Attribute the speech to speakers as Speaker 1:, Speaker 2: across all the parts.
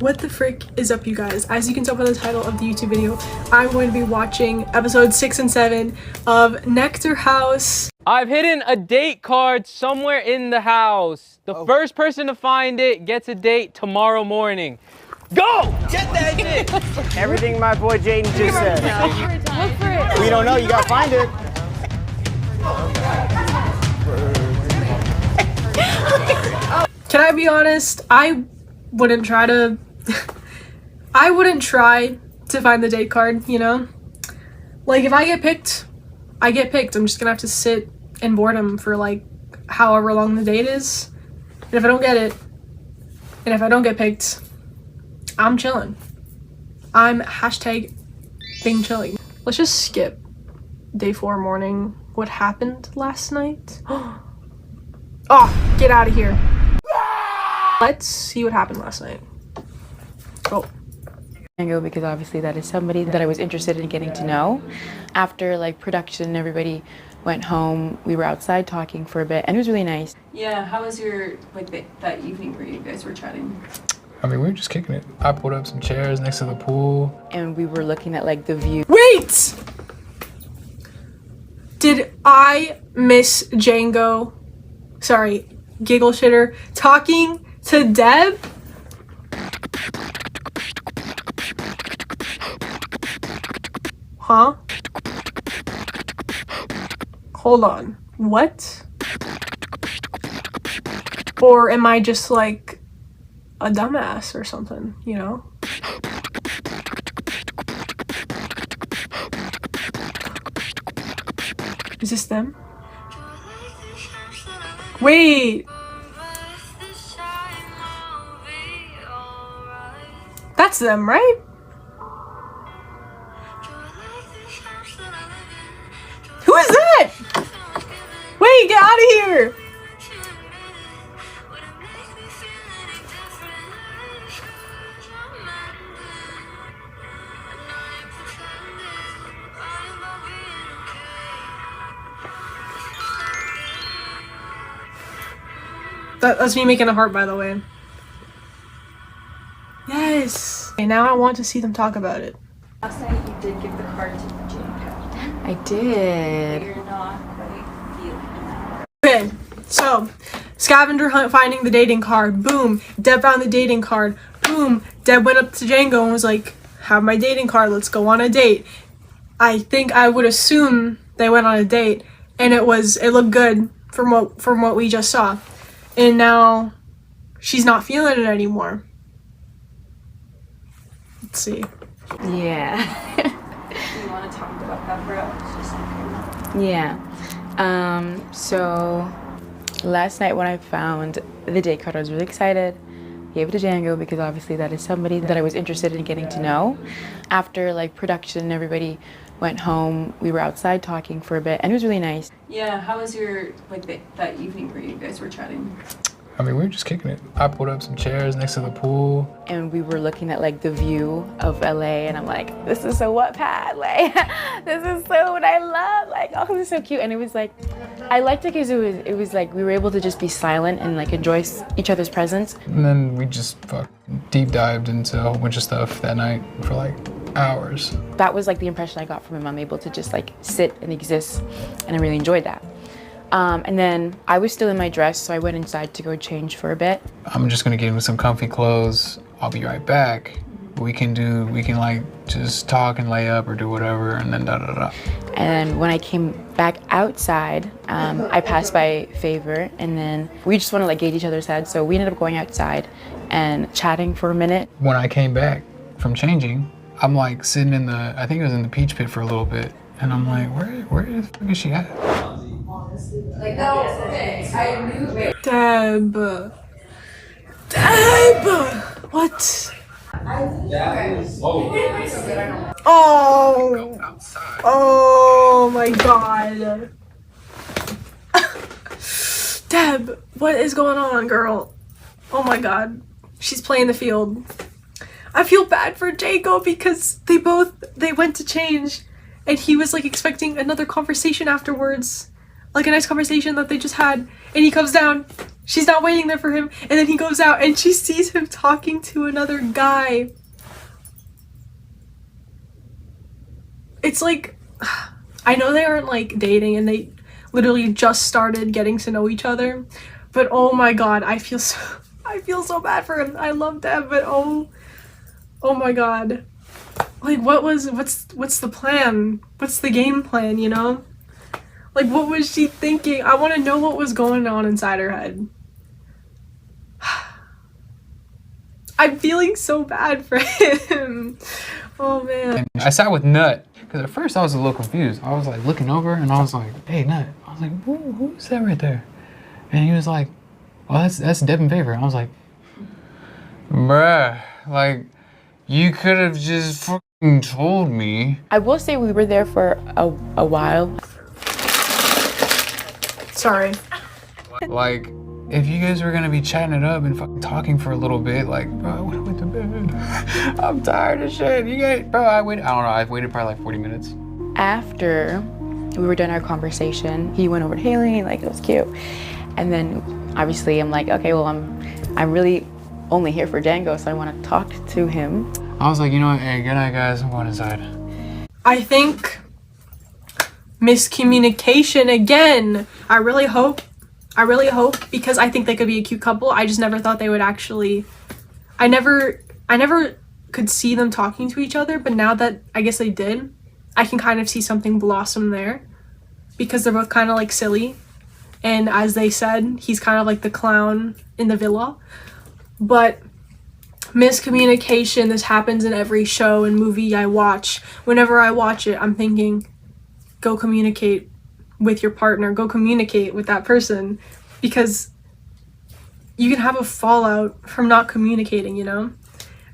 Speaker 1: What the frick is up, you guys? As you can tell by the title of the YouTube video, I'm going to be watching episodes 6 and 7 of Nectar House.
Speaker 2: I've hidden a date card somewhere in the house. The first person to find it gets a date tomorrow morning. Go! Get that shit!
Speaker 3: Everything my boy Jaden just said.
Speaker 4: Look for it.
Speaker 3: We don't know, you gotta find it.
Speaker 1: Can I be honest? I wouldn't try to find the date card, you know? Like, if I get picked, I get picked. I'm just gonna have to sit in boredom for like however long the date is. And if I don't get it, and if I don't get picked, I'm chilling. I'm hashtag being chilling. Let's just skip day 4 morning. What happened last night? Oh, get out of here. Let's see what happened last night. Oh.
Speaker 4: Because obviously that is somebody that I was interested in getting to know. After like production, everybody went home. We were outside talking for a bit and it was really nice.
Speaker 5: Yeah, how was your, like, that evening where you guys were chatting?
Speaker 6: I mean, we were just kicking it. I pulled up some chairs next to the pool.
Speaker 4: And we were looking at like the view.
Speaker 1: Wait! Did I miss Django? Sorry, giggle shitter. Talking to Deb? Huh? Hold on. What? Or am I just like a dumbass or something, you know? Is this them? Wait! That's them, right? Who is that? Wait, get out of here! That's me making a heart, by the way. Yes! Okay, now I want to see them talk about it.
Speaker 5: Last night you did give the card to Jacob.
Speaker 4: I did.
Speaker 5: You're not quite feeling it.
Speaker 1: Okay, so scavenger hunt finding the dating card. Boom. Deb found the dating card. Boom. Deb went up to Django and was like, have my dating card, let's go on a date. I think I would assume they went on a date and it looked good from what we just saw. And now she's not feeling it anymore. Let's see.
Speaker 4: Yeah.
Speaker 5: Do you want to talk about that, bro? It's just like,
Speaker 4: Yeah. So last night when I found the date card, I was really excited. Gave it to Django because obviously that is somebody that I was interested in getting to know. After like production, everybody went home. We were outside talking for a bit and it was really nice.
Speaker 5: yeah, how was your, like, that evening where you guys were chatting?
Speaker 6: I mean, we were just kicking it. I pulled up some chairs next to the pool.
Speaker 4: And we were looking at like the view of LA and I'm like, this is so what Pat, like this is so what I love, like, oh, this is so cute. And it was like, I liked it because it was like we were able to just be silent and like enjoy each other's presence.
Speaker 6: And then we just deep dived into a whole bunch of stuff that night for like hours.
Speaker 4: That was like the impression I got from him. I'm able to just like sit and exist and I really enjoyed that. And then I was still in my dress, so I went inside to go change for a bit.
Speaker 6: I'm just gonna get into some comfy clothes. I'll be right back. We can like just talk and lay up or do whatever and then da-da-da.
Speaker 4: And when I came back outside, I passed by Favor and then we just want to like gauge each other's heads. So we ended up going outside and chatting for a minute.
Speaker 6: When I came back from changing, I'm like sitting I think it was in the peach pit for a little bit. And I'm like, where the fuck is she at?
Speaker 5: Like, no, okay, I knew.
Speaker 1: Deb. What? Oh. Oh my god. Deb, what is going on, girl? Oh my god. She's playing the field. I feel bad for Jacob because they went to change and he was like expecting another conversation afterwards. like a nice conversation that they just had, and he comes down, she's not waiting there for him, and then he goes out and she sees him talking to another guy. It's like, I know they aren't like dating and they literally just started getting to know each other, but oh my god, I feel so bad for him. I love Deb, but oh my god. Like, what's the plan? What's the game plan, you know? Like, what was she thinking? I want to know what was going on inside her head. I'm feeling so bad for him. Oh man.
Speaker 6: And I sat with Nut, because at first I was a little confused. I was like looking over and I was like, hey Nut. I was like, who's that right there? And he was like, oh, that's Devin Favor. I was like, bruh, like, you could have just fucking told me.
Speaker 4: I will say we were there for a while.
Speaker 1: Sorry.
Speaker 6: Like, if you guys were gonna be chatting it up and fucking talking for a little bit, like, bro, I went to bed. I'm tired of shit. You guys, bro, I don't know, I waited probably like 40 minutes.
Speaker 4: After we were done our conversation, he went over to Haley, like, it was cute. And then obviously I'm like, okay, well, I'm really only here for Django, so I want to talk to him.
Speaker 6: I was like, you know what, hey, good night guys, I'm going inside.
Speaker 1: I think miscommunication again. I really hope, because I think they could be a cute couple. I just never thought they would actually, I never could see them talking to each other, but now that I guess they did, I can kind of see something blossom there, because they're both kind of like silly, and as they said, he's kind of like the clown in the villa. But miscommunication, this happens in every show and movie I watch. Whenever I watch it, I'm thinking, go communicate with your partner, go communicate with that person, because you can have a fallout from not communicating, you know?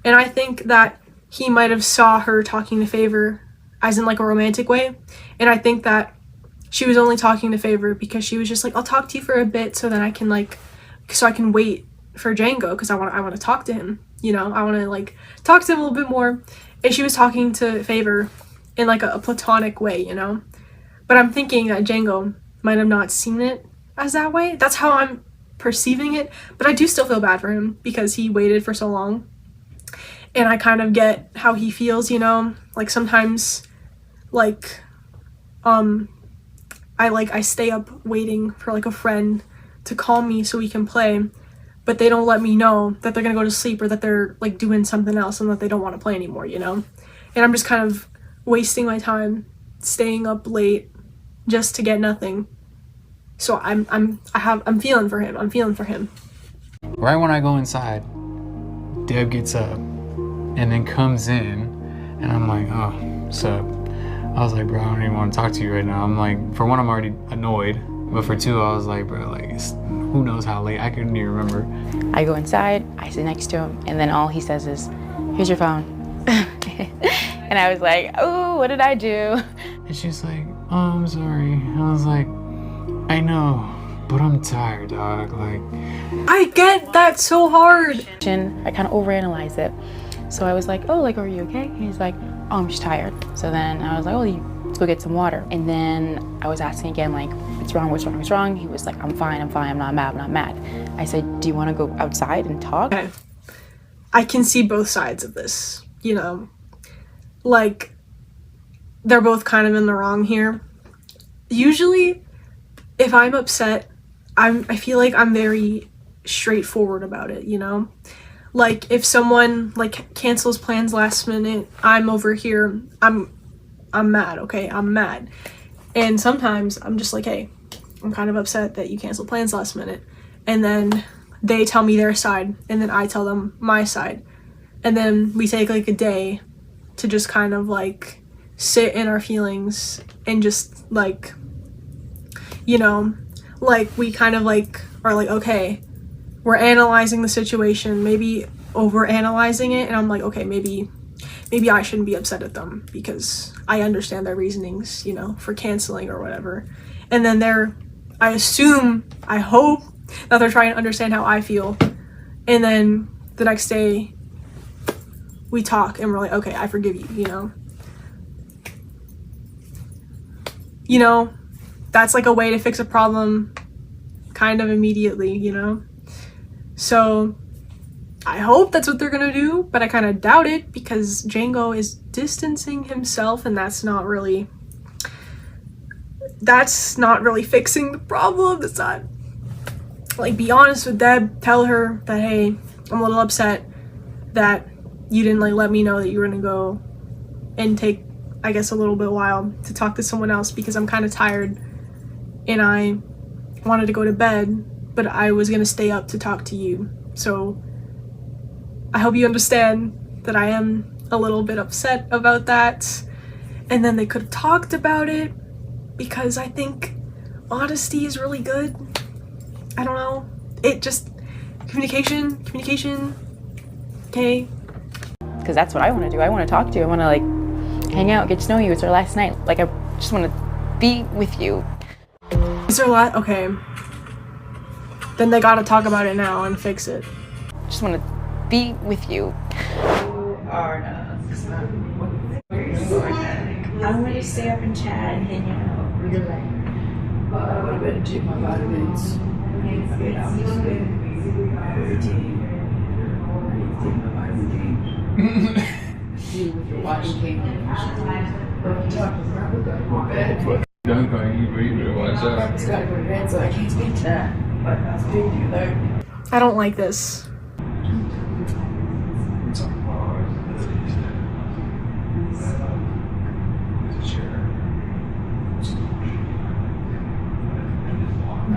Speaker 1: And I think that he might have saw her talking to Favor as in like a romantic way, and I think that she was only talking to Favor because she was just like, I'll talk to you for a bit so then I can like, so I can wait for Django, because I want to talk to him, you know? I want to like talk to him a little bit more. And she was talking to Favor in like a platonic way, you know? But I'm thinking that Django might have not seen it as that way. That's how I'm perceiving it. But I do still feel bad for him because he waited for so long. And I kind of get how he feels, you know? Like sometimes, like, I stay up waiting for like a friend to call me so we can play, but they don't let me know that they're gonna go to sleep or that they're like doing something else and that they don't want to play anymore, you know? And I'm just kind of wasting my time staying up late just to get nothing. So I'm feeling for him. I'm feeling for him.
Speaker 6: Right when I go inside, Deb gets up and then comes in, and I'm like, oh, what's up? I was like, bro, I don't even want to talk to you right now. I'm like, for one, I'm already annoyed, but for two, I was like, bro, like, who knows how late? I couldn't even remember.
Speaker 4: I go inside, I sit next to him, and then all he says is, here's your phone. And I was like, oh, what did I do?
Speaker 6: And she's like, oh, I'm sorry. I was like, I know, but I'm tired, dog. Like,
Speaker 1: I get that so hard.
Speaker 4: I kind of overanalyze it. So I was like, oh, like, are you okay? And he's like, oh, I'm just tired. So then I was like, oh, let's go get some water. And then I was asking again, like, what's wrong? He was like, I'm fine, I'm not mad. I said, do you want to go outside and talk?
Speaker 1: Okay. I can see both sides of this, you know? Like, they're both kind of in the wrong here. Usually, if I'm upset, I feel like I'm very straightforward about it, you know? Like, if someone, like, cancels plans last minute, I'm over here, I'm mad, okay? I'm mad. And sometimes I'm just like, hey, I'm kind of upset that you canceled plans last minute. And then they tell me their side, and then I tell them my side. And then we take, like, a day to just kind of, like, sit in our feelings and just, like, you know, like, we kind of, like, are like, okay, we're analyzing the situation, maybe over-analyzing it, and I'm like, okay, maybe I shouldn't be upset at them because I understand their reasonings, you know, for canceling or whatever. And then I assume, I hope, that they're trying to understand how I feel. And then the next day, we talk, and we're like, okay, I forgive you, you know? You know, that's like a way to fix a problem kind of immediately, you know? So I hope that's what they're gonna do, but I kind of doubt it because Django is distancing himself, and that's not really fixing the problem. It's not, like, be honest with Deb, tell her that, hey, I'm a little upset that you didn't like let me know that you were gonna go and take, I guess, a little bit while to talk to someone else because I'm kind of tired and I wanted to go to bed, but I was gonna stay up to talk to you. So I hope you understand that I am a little bit upset about that. And then they could have talked about it because I think honesty is really good. I don't know. It just, communication, okay?
Speaker 4: Because that's what I want to do. I want to talk to you. I want to, like, hang out, get to know you. It's our last night. Like, I just want to be with you.
Speaker 1: Is there a lot? Okay. Then they gotta talk about it now and fix it.
Speaker 4: Just want to be with you.
Speaker 5: I want to stay up and chat and hang out.
Speaker 7: I better take my vitamins. You with your watching game.
Speaker 6: Don't go, you better watch out.
Speaker 7: I just gotta go to bed, so I can't speak to that. But I'll speak to you later.
Speaker 1: I don't like this.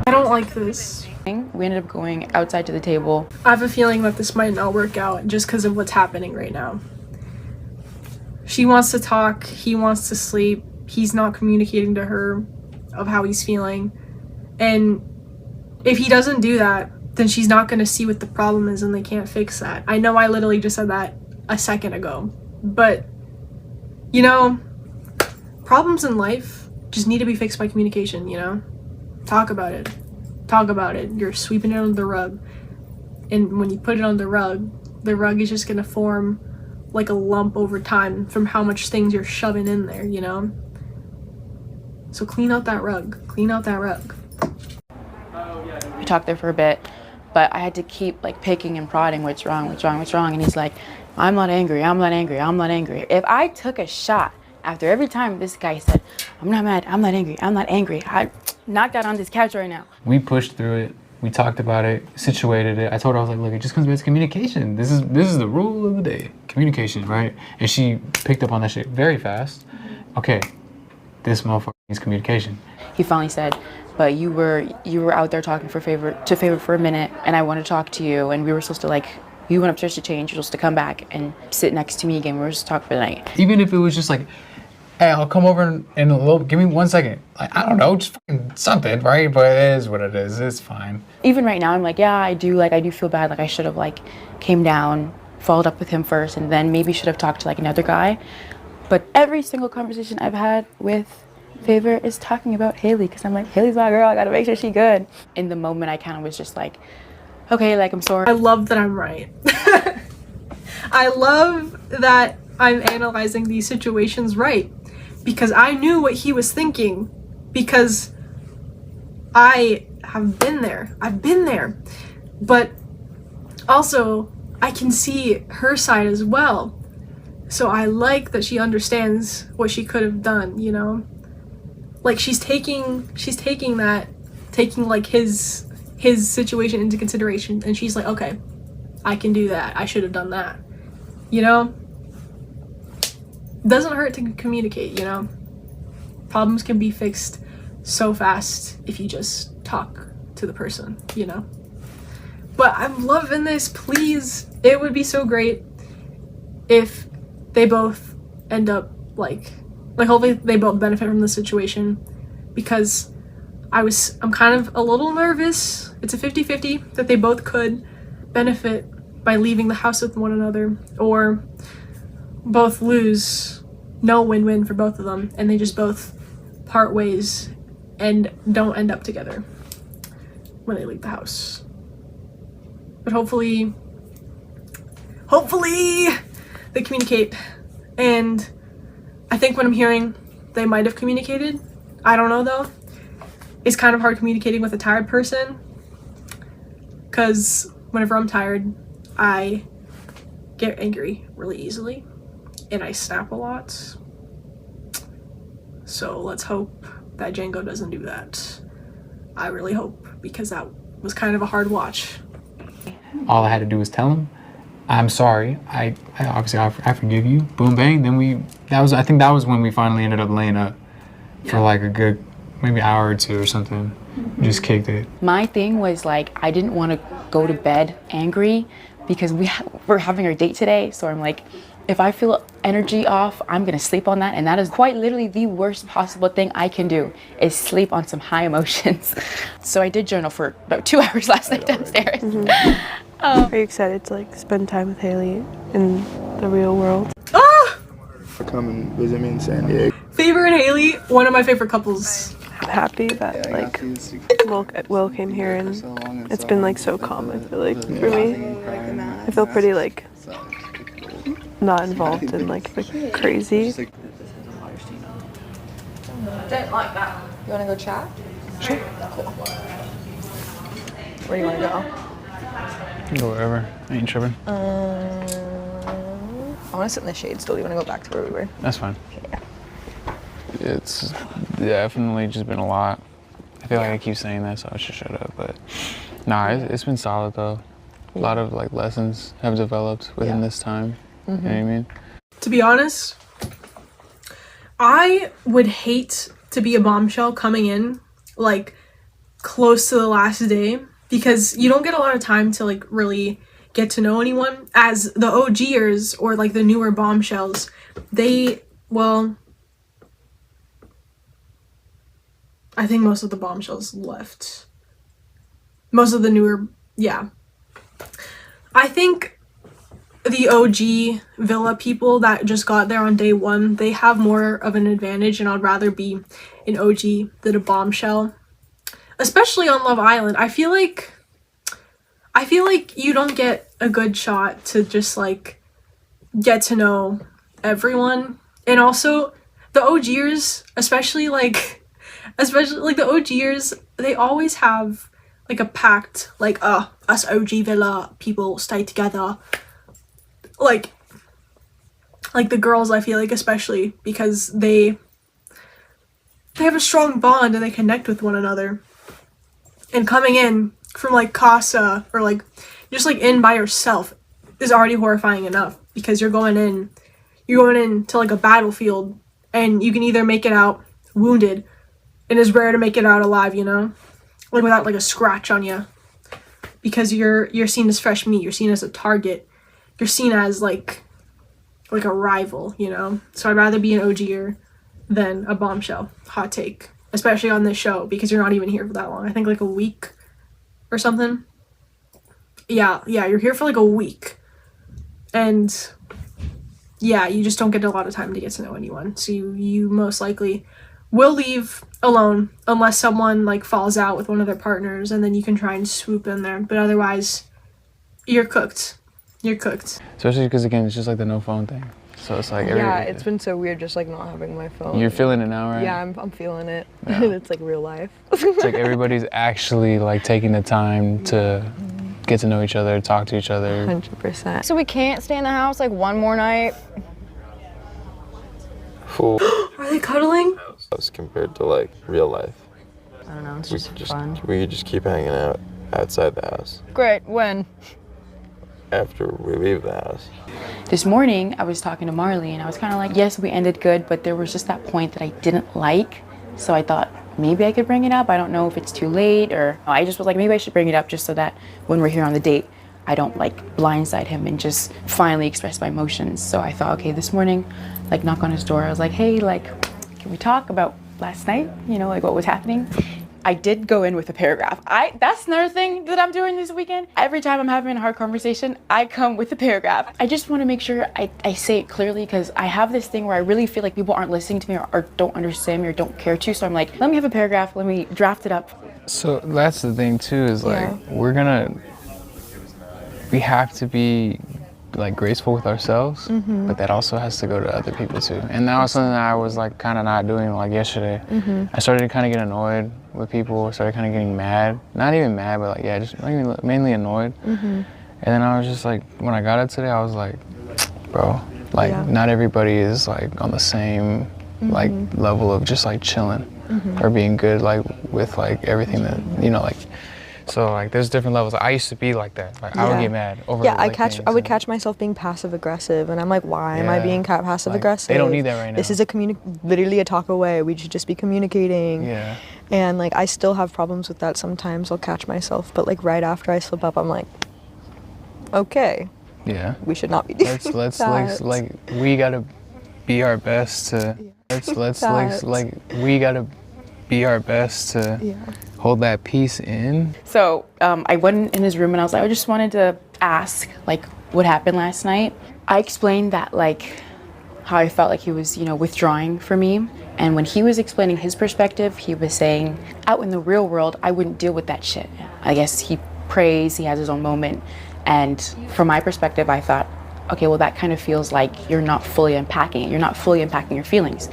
Speaker 1: I don't like this.
Speaker 4: We ended up going outside to the table.
Speaker 1: I have a feeling that this might not work out just because of what's happening right now. She wants to talk, he wants to sleep, he's not communicating to her of how he's feeling. And if he doesn't do that, then she's not going to see what the problem is and they can't fix that. I know I literally just said that a second ago, but you know, problems in life just need to be fixed by communication, you know? Talk about it. Talk about it. You're sweeping it under the rug. And when you put it on the rug is just gonna form like a lump over time from how much things you're shoving in there, you know? So clean out that rug. Clean out that rug.
Speaker 4: We talked there for a bit, but I had to keep like picking and prodding, what's wrong? And he's like, I'm not angry. If I took a shot after every time this guy said, I'm not mad, I'm not angry, I knocked out on this couch right now.
Speaker 6: We pushed through it. We talked about it, situated it. I told her, I was like, look, it just comes back to communication. This is the rule of the day. Communication, right? And she picked up on that shit very fast. Okay, this motherfucker needs communication.
Speaker 4: He finally said, but you were out there talking for favor for a minute, and I want to talk to you, and we were supposed to, like, you went upstairs to change, you're supposed to come back and sit next to me again. We were supposed to talk for the night.
Speaker 6: Even if it was just like, hey, I'll come over in a little, give me 1 second. Like, I don't know, just fucking something, right? But it is what it is, it's fine.
Speaker 4: Even right now, I'm like, yeah, I do feel bad. Like, I should have, like, came down, followed up with him first, and then maybe should have talked to, like, another guy. But every single conversation I've had with Favor is talking about Haley, because I'm like, Haley's my girl, I gotta make sure she's good. In the moment, I kind of was just like, okay, like, I'm sorry.
Speaker 1: I love that I'm right. I love that I'm analyzing these situations right. Because I knew what he was thinking. Because I have been there. I've been there. But also, I can see her side as well. So I like that she understands what she could have done, you know? Like, she's taking like his situation into consideration, and she's like, okay, I can do that. I should have done that. You know? Doesn't hurt to communicate, you know? Problems can be fixed so fast if you just talk to the person, you know? But I'm loving this, please. It would be so great if they both end up like hopefully they both benefit from the situation, because I'm kind of a little nervous. It's a 50-50 that they both could benefit by leaving the house with one another, or both lose, no win-win for both of them, and they just both part ways and don't end up together when they leave the house. But hopefully they communicate, and I think what I'm hearing, they might have communicated. I don't know though. it's kind of hard communicating with a tired person, because whenever I'm tired, I get angry really easily and I snap a lot. So let's hope that Django doesn't do that. I really hope, because that was kind of a hard watch.
Speaker 6: All I had to do was tell him, I'm sorry. I obviously I forgive you. Boom bang. Then I think that was when we finally ended up laying up for like a good maybe hour or two or something. Just kicked it.
Speaker 4: My thing was like, I didn't want to go to bed angry because we're having our date today. So I'm like, if I feel energy off, I'm gonna sleep on that. And that is quite literally the worst possible thing I can do, is sleep on some high emotions. So I did journal for about 2 hours last night downstairs.
Speaker 8: Are you excited to like spend time with Haley in the real world?
Speaker 1: Ah!
Speaker 9: Come and visit me in San Diego.
Speaker 1: Favor and Haley, one of my favorite couples.
Speaker 8: I'm happy that like Will came here, and it's been like so calm. I feel like for me, I feel pretty like not involved in like the crazy.
Speaker 5: Don't like that. You wanna go chat?
Speaker 6: Sure.
Speaker 5: Cool. Where do you wanna go?
Speaker 6: Go wherever. I ain't tripping.
Speaker 5: I wanna sit in the shade still. Do you wanna go back to where we were?
Speaker 6: That's fine.
Speaker 5: Okay.
Speaker 6: It's definitely just been a lot. I feel like I keep saying that, so I should shut up. But nah, it's been solid though. A lot of like lessons have developed within this time. You know what I mean?
Speaker 1: To be honest, I would hate to be a bombshell coming in like close to the last day, because you don't get a lot of time to like really get to know anyone. As the OGers or like the newer bombshells, I think most of the bombshells left. Most of the newer, yeah. I think the OG villa people that just got there on day one, they have more of an advantage, and I'd rather be an OG than a bombshell. Especially on Love Island. I feel like you don't get a good shot to just like get to know everyone. And also the OGers, especially like the OGers, they always have like a pact, like us OG villa people stay together. Like the girls, I feel like, especially because they have a strong bond and they connect with one another. And coming in from like Casa or like just like in by yourself is already horrifying enough, because you're going in to like a battlefield, and you can either make it out wounded, and it's rare to make it out alive, you know, like without like a scratch on you, because you're seen as fresh meat, you're seen as a target, you're seen as like a rival, you know. So I'd rather be an OGer than a bombshell. Hot take. Especially on this show, because you're not even here for that long. I think like a week or something. Yeah, you're here for like a week. And yeah, you just don't get a lot of time to get to know anyone. So you most likely will leave alone unless someone like falls out with one of their partners, and then you can try and swoop in there. But otherwise, you're cooked. You're cooked.
Speaker 6: Especially because again, it's just like the no phone thing. So it's like
Speaker 8: It's been so weird just like not having my phone.
Speaker 6: You're feeling it now, right?
Speaker 8: Yeah, I'm feeling it.
Speaker 6: Yeah.
Speaker 8: It's like real life.
Speaker 6: It's like everybody's actually like taking the time to get to know each other, talk to each other.
Speaker 8: 100%.
Speaker 5: So we can't stay in the house like one more night?
Speaker 9: Full
Speaker 1: Are they cuddling?
Speaker 9: house compared to like real life.
Speaker 4: I don't know, it's
Speaker 9: We
Speaker 4: just
Speaker 9: could
Speaker 4: fun.
Speaker 9: we could just keep hanging out outside the house
Speaker 5: Great, when?
Speaker 9: after we leave the house.
Speaker 4: This morning, I was talking to Marley, and I was kind of like, yes, we ended good, but there was just that point that I didn't like. So I thought maybe I could bring it up. I don't know if it's too late, or I just was like, maybe I should bring it up just so that when we're here on the date, I don't like blindside him and just finally express my emotions. So I thought, okay, this morning, like knock on his door. I was like, hey, like, can we talk about last night? You know, like what was happening? I did go in with a paragraph. That's another thing that I'm doing this weekend. Every time I'm having a hard conversation, I come with a paragraph. I just want to make sure I say it clearly, because I have this thing where I really feel like people aren't listening to me, or don't understand me, or don't care to. So I'm like, let me have a paragraph, let me draft it up.
Speaker 6: So that's the thing too, is like we have to be like graceful with ourselves, but that also has to go to other people too. And that was something that I was like kind of not doing like yesterday. I started to kind of get annoyed with people, started kind of getting mad. Not even mad, but like, yeah, just mainly annoyed. And then I was just like, when I got it today, I was like, bro, like not everybody is like on the same like level of just like chilling or being good like with like everything that, you know, like, so like there's different levels. I used to be like that. Like I would get mad over like,
Speaker 5: I would catch myself being passive aggressive, and I'm like, why am I being passive aggressive?
Speaker 6: They don't need that right now.
Speaker 5: This is literally a talk away. We should just be communicating.
Speaker 6: Yeah.
Speaker 5: And like I still have problems with that sometimes. I'll catch myself, but like right after I slip up, I'm like, okay.
Speaker 6: Yeah.
Speaker 5: We should not be doing
Speaker 6: let's
Speaker 5: that.
Speaker 6: like we gotta be our best to we gotta be our best to hold that peace in.
Speaker 4: So I went in his room and I was like, I just wanted to ask like what happened last night. I explained that like how I felt like he was, you know, withdrawing from me. And when he was explaining his perspective, he was saying, out in the real world, I wouldn't deal with that shit. I guess he prays, he has his own moment. And from my perspective, I thought, okay, well, that kind of feels like you're not fully unpacking it. You're not fully unpacking your feelings.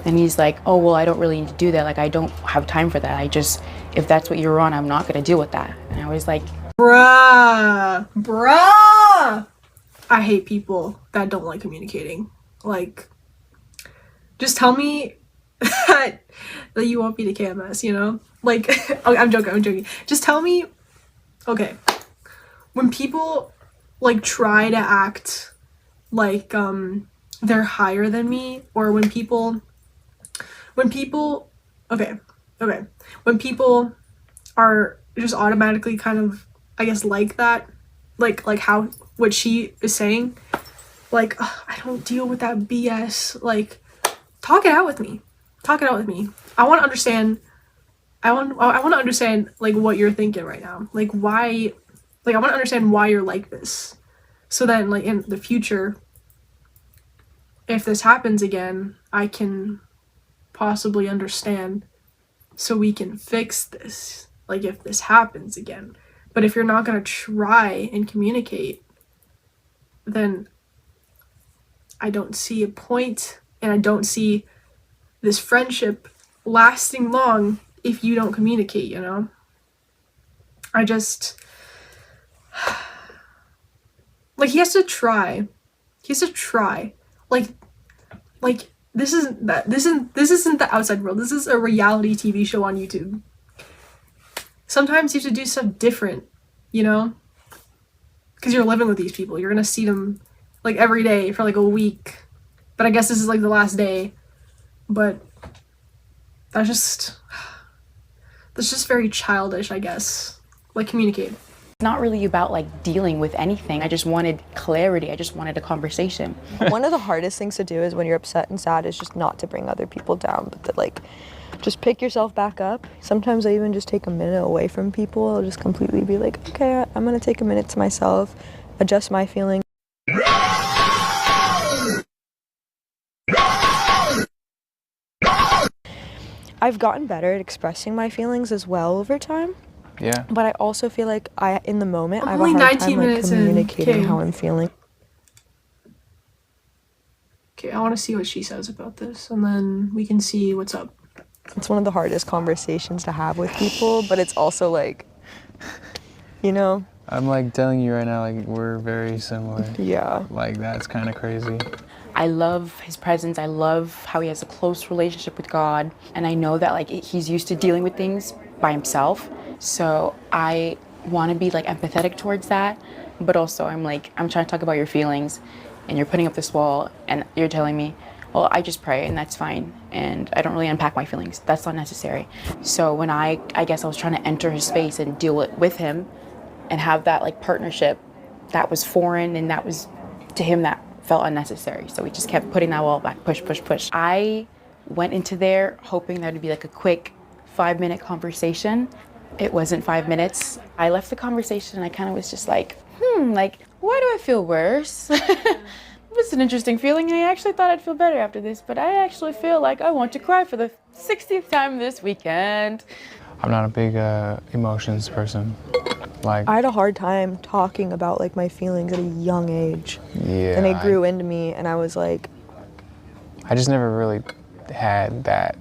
Speaker 4: And he's like, oh, well, I don't really need to do that. Like, I don't have time for that. If that's what you're on, I'm not going to deal with that. And I was like,
Speaker 1: bruh. I hate people that don't like communicating. Like, just tell me that you want me to KMS, you know? Like, I'm joking. Just tell me, okay, when people, like, try to act like, they're higher than me, or when people, when people are just automatically kind of, I guess, like that, like how, what she is saying, like, I don't deal with that BS, like, talk it out with me. I want to understand, I want to understand, like, what you're thinking right now, like, why, like, I want to understand why you're like this, so then, like, in the future, if this happens again, I can possibly understand, so we can fix this, like, if this happens again. But if you're not going to try and communicate, then I don't see a point, and I don't see this friendship lasting long if you don't communicate, you know? I just, like, he has to try. Like this isn't the outside world. This is a reality TV show on YouTube. Sometimes you have to do stuff different, you know? Because you're living with these people. You're gonna see them, like, every day for, like, a week. But I guess this is, like, the last day. But that's just very childish, I guess. Like, communicate.
Speaker 4: it's not really about like dealing with anything. I just wanted clarity. I just wanted a conversation.
Speaker 5: One of the hardest things to do is when you're upset and sad is just not to bring other people down, but to like just pick yourself back up. Sometimes I even just take a minute away from people. I'll just completely be like, okay, I'm gonna take a minute to myself, adjust my feelings. I've gotten better at expressing my feelings as well over time.
Speaker 6: Yeah.
Speaker 5: But I also feel like in the moment, I have a
Speaker 1: only
Speaker 5: hard
Speaker 1: 19
Speaker 5: time like
Speaker 1: minutes in.
Speaker 5: communicating
Speaker 1: Okay.
Speaker 5: how I'm feeling.
Speaker 1: Okay, I want to see what she says about this, and then we can see what's up.
Speaker 5: It's one of the hardest conversations to have with people, but it's also like, you know?
Speaker 6: I'm like telling you right now, like we're very similar.
Speaker 5: Yeah.
Speaker 6: Like that's kind of crazy.
Speaker 4: I love his presence. I love how he has a close relationship with God. And I know that like he's used to dealing with things by himself. So I want to be like empathetic towards that. But also I'm trying to talk about your feelings and you're putting up this wall and you're telling me, well, I just pray and that's fine. And I don't really unpack my feelings. That's not necessary. So when I guess I was trying to enter his space and deal with him and have that like partnership that was foreign and that was to him that felt unnecessary. So we just kept putting that wall back, push, push, push. I went into there hoping that would be like a quick 5-minute conversation. It wasn't 5 minutes. I left the conversation and I kind of was just like, like, why do I feel worse? It's an interesting feeling. I actually thought I'd feel better after this, but I actually feel like I want to cry for the 60th time this weekend.
Speaker 6: I'm not a big emotions person. Like,
Speaker 5: I had a hard time talking about like my feelings at a young age.
Speaker 6: yeah.
Speaker 5: And it grew into me, and I was like,
Speaker 6: I just never really had that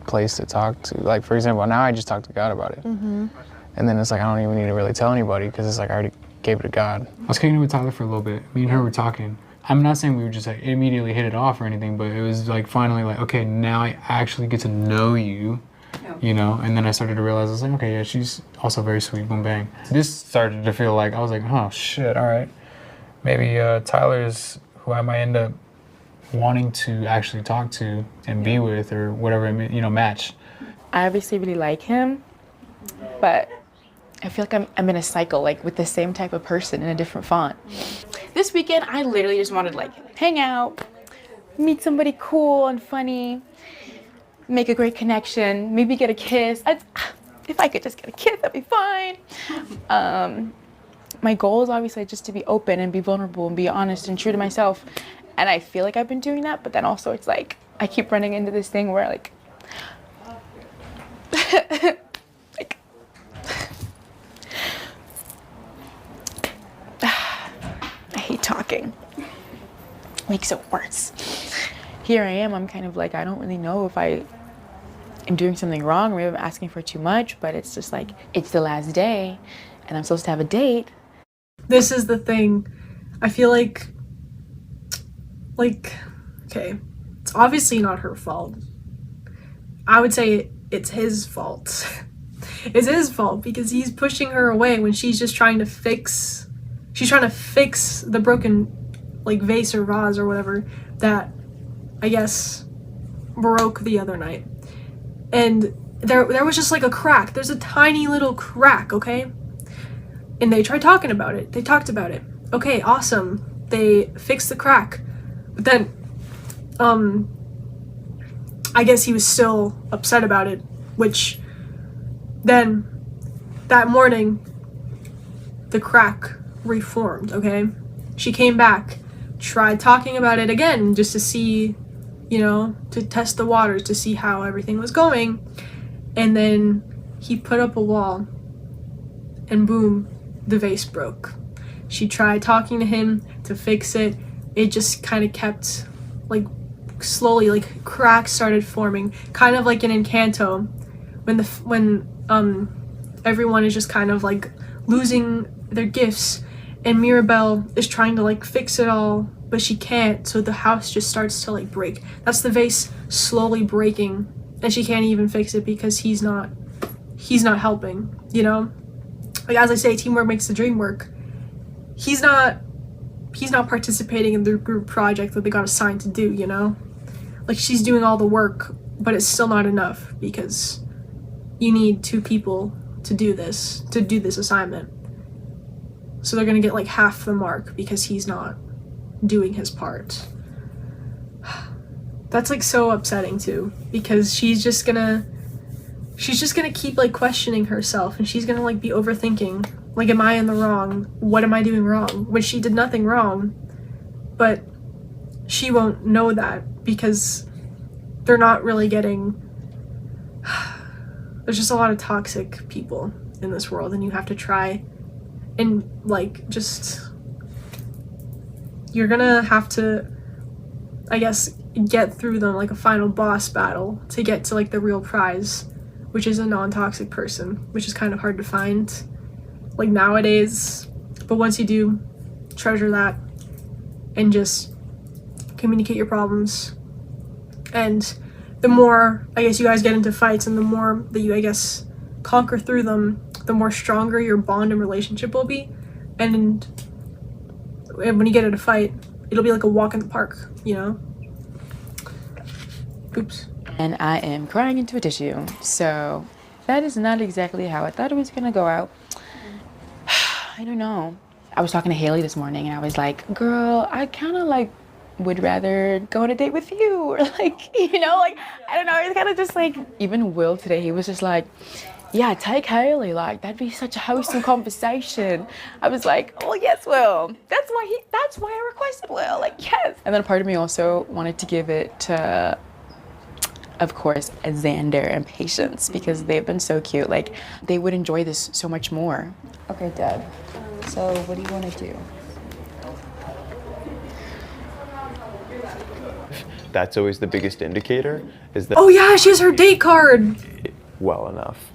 Speaker 6: place to talk to. Like, for example, now I just talk to God about it. And then it's like, I don't even need to really tell anybody because it's like I already gave it to God. I was kicking it with Tyler for a little bit. Me and her were talking. I'm not saying we were just like immediately hit it off or anything, but it was like finally like, okay, now I actually get to know you, you know? And then I started to realize, I was like, okay, yeah, she's also very sweet, boom, bang. This started to feel like, I was like, oh shit, all right. Maybe Tyler's who I might end up wanting to actually talk to and be with or whatever, you know, match.
Speaker 4: I obviously really like him, but I feel like I'm in a cycle, like with the same type of person in a different font. This weekend, I literally just wanted to like hang out, meet somebody cool and funny, make a great connection, maybe get a kiss. If I could just get a kiss, that'd be fine. My goal is obviously just to be open and be vulnerable and be honest and true to myself. And I feel like I've been doing that, but then also it's like, I keep running into this thing where like, like I hate talking. Makes it worse. Here I am, I'm kind of like, I don't really know if I am doing something wrong or maybe I'm asking for too much, but it's just like, it's the last day and I'm supposed to have a date.
Speaker 1: This is the thing. I feel like, okay, it's obviously not her fault. I would say it's his fault. It's his fault because he's pushing her away when she's just trying to fix the broken like vase or vase or whatever that I guess broke the other night. And there was just like a crack. There's a tiny little crack, okay? And they tried talking about it. They talked about it. Okay, awesome. They fixed the crack. But then I guess he was still upset about it, which then that morning the crack reformed, okay? She came back, tried talking about it again just to see, you know, to test the waters, to see how everything was going. And then he put up a wall and boom, the vase broke. She tried talking to him to fix it. It just kind of kept like slowly like cracks started forming, kind of like in Encanto when everyone is just kind of like losing their gifts and Mirabelle is trying to like fix it all, but she can't, so the house just starts to like break. That's the vase slowly breaking and she can't even fix it because he's not helping, you know? Like, as I say, teamwork makes the dream work. He's not participating in the group project that they got assigned to do, you know? Like, she's doing all the work, but it's still not enough because you need 2 people to do this assignment. So they're gonna get like half the mark because he's not doing his part. That's like so upsetting too, because she's just gonna keep like questioning herself and she's gonna like be overthinking. Like, am I in the wrong? What am I doing wrong? When she did nothing wrong, but she won't know that because they're not really getting... There's just a lot of toxic people in this world and you have to try and like just... You're gonna have to, I guess, get through them like a final boss battle to get to like the real prize, which is a non-toxic person, which is kind of hard to find like nowadays. But once you do, treasure that and just communicate your problems. And the more, I guess, you guys get into fights and the more that you, I guess, conquer through them, the more stronger your bond and relationship will be. And when you get in a fight, it'll be like a walk in the park, you know? Oops.
Speaker 4: And I am crying into a tissue. So that is not exactly how I thought it was gonna go out. I don't know. I was talking to Haley this morning and I was like, girl, I kind of like would rather go on a date with you, or like, you know, like, I don't know, it's kind of just like, even Will today, he was just like, yeah, take Haley, like, that'd be such a wholesome conversation. I was like, oh yes, Will. That's why I requested Will, like, yes. And then a part of me also wanted to give it to of course, Xander and Patience, because they've been so cute. Like, they would enjoy this so much more.
Speaker 10: Okay, Deb. So what do you want to do?
Speaker 11: That's always the biggest indicator, is that
Speaker 1: Oh yeah, she has her date card.
Speaker 11: well enough